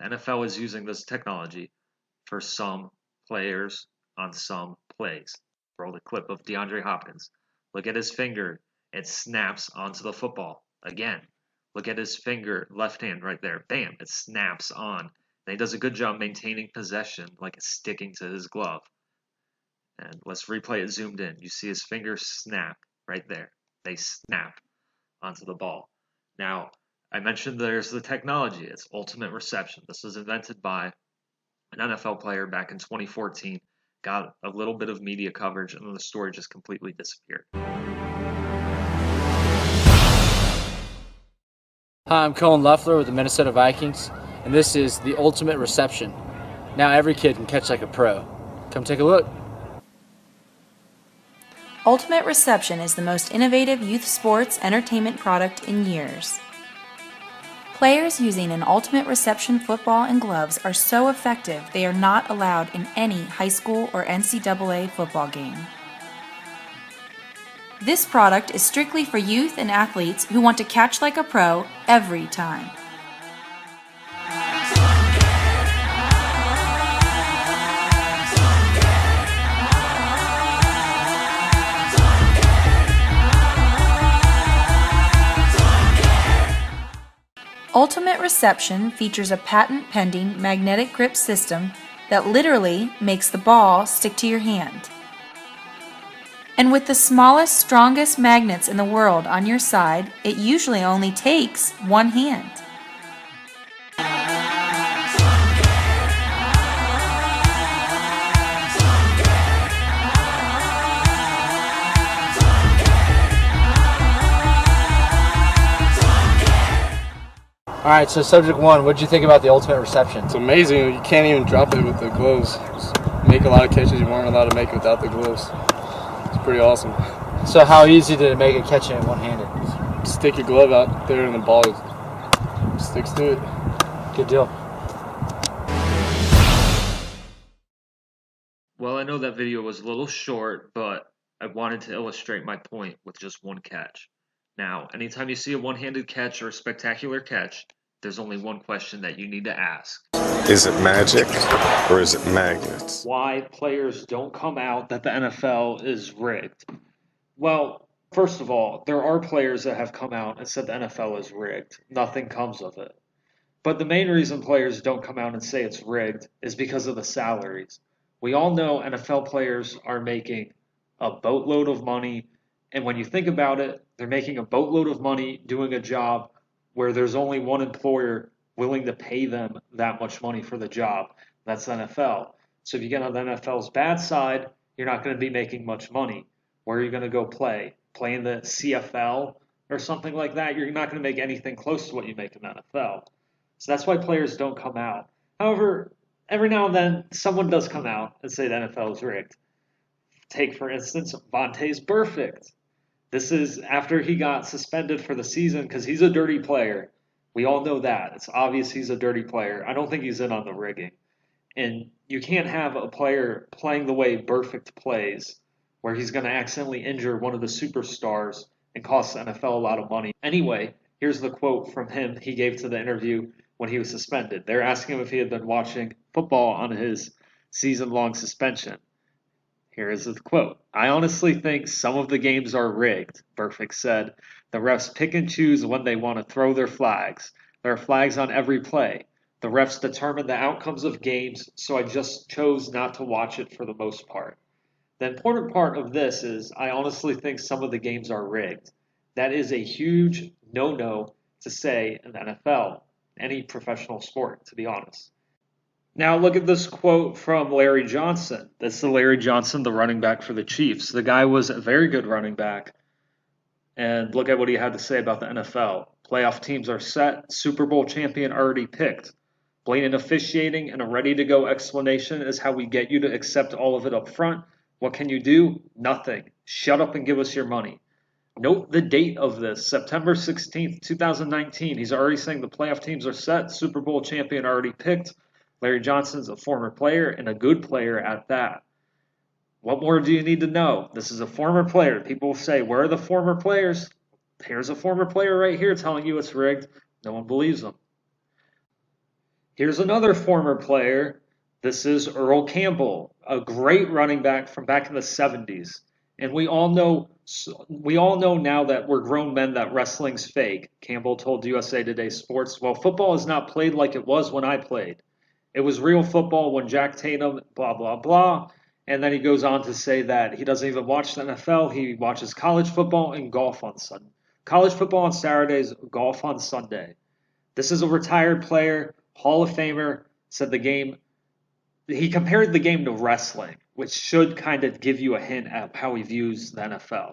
The NFL is using this technology for some players on some plays. Roll the clip of DeAndre Hopkins. Look at his finger. It snaps onto the football. Again, look at his finger, left hand right there. Bam, it snaps on. And he does a good job maintaining possession, like it's sticking to his glove. And let's replay it zoomed in. You see his fingers snap right there. They snap onto the ball. Now, I mentioned there's the technology. It's ultimate reception. This was invented by an NFL player back in 2014. Got a little bit of media coverage, and then the story just completely disappeared. Hi, I'm Colin Loeffler with the Minnesota Vikings, and this is the ultimate reception. Now every kid can catch like a pro. Come take a look. Ultimate Reception is the most innovative youth sports entertainment product in years. Players using an Ultimate Reception football and gloves are so effective they are not allowed in any high school or NCAA football game. This product is strictly for youth and athletes who want to catch like a pro every time. Ultimate Reception features a patent-pending magnetic grip system that literally makes the ball stick to your hand. And with the smallest, strongest magnets in the world on your side, it usually only takes one hand. Alright, so subject one, what did you think about the ultimate reception? It's amazing. You can't even drop it with the gloves. Just make a lot of catches you weren't allowed to make without the gloves. It's pretty awesome. So how easy did it make it catching it one-handed? Stick your glove out there and the ball sticks to it. Good deal. Well, I know that video was a little short, but I wanted to illustrate my point with just one catch. Now, anytime you see a one-handed catch or a spectacular catch, there's only one question that you need to ask. Is it magic or is it magnets? Why players don't come out that the NFL is rigged? Well, first of all, there are players that have come out and said the NFL is rigged. Nothing comes of it. But the main reason players don't come out and say it's rigged is because of the salaries. We all know NFL players are making a boatload of money, and when you think about it, they're making a boatload of money doing a job where there's only one employer willing to pay them that much money for the job. That's the NFL. So if you get on the NFL's bad side, you're not going to be making much money. Where are you going to go play? Play in the CFL or something like that? You're not going to make anything close to what you make in the NFL. So that's why players don't come out. However, every now and then, someone does come out and say the NFL is rigged. Take, for instance, Vontaze Burfict. This is after he got suspended for the season because he's a dirty player. We all know that. It's obvious he's a dirty player. I don't think he's in on the rigging. And you can't have a player playing the way Burfict plays where he's going to accidentally injure one of the superstars and cost the NFL a lot of money. Anyway, here's the quote from him he gave to the interview when he was suspended. They're asking him if he had been watching football on his season-long suspension. Here is the quote. I honestly think some of the games are rigged, Burfict said. The refs pick and choose when they want to throw their flags. There are flags on every play. The refs determine the outcomes of games, so I just chose not to watch it for the most part. The important part of this is I honestly think some of the games are rigged. That is a huge no-no to say in the NFL, any professional sport, to be honest. Now look at this quote from Larry Johnson. That's the Larry Johnson, the running back for the Chiefs. The guy was a very good running back. And look at what he had to say about the NFL. Playoff teams are set. Super Bowl champion already picked. Blatant officiating and a ready-to-go explanation is how we get you to accept all of it up front. What can you do? Nothing. Shut up and give us your money. Note the date of this, September 16th, 2019. He's already saying the playoff teams are set. Super Bowl champion already picked. Larry Johnson's a former player and a good player at that. What more do you need to know? This is a former player. People say, where are the former players? Here's a former player right here telling you it's rigged. No one believes him. Here's another former player. This is Earl Campbell, a great running back from back in the 70s. And we all know now that we're grown men that wrestling's fake. Campbell told USA Today Sports, well, football is not played like it was when I played. It was real football when Jack Tatum, blah, blah, blah. And then he goes on to say that he doesn't even watch the NFL. He watches college football and golf on Sunday. College football on Saturdays, golf on Sunday. This is a retired player, Hall of Famer, said he compared the game to wrestling, which should kind of give you a hint at how he views the NFL.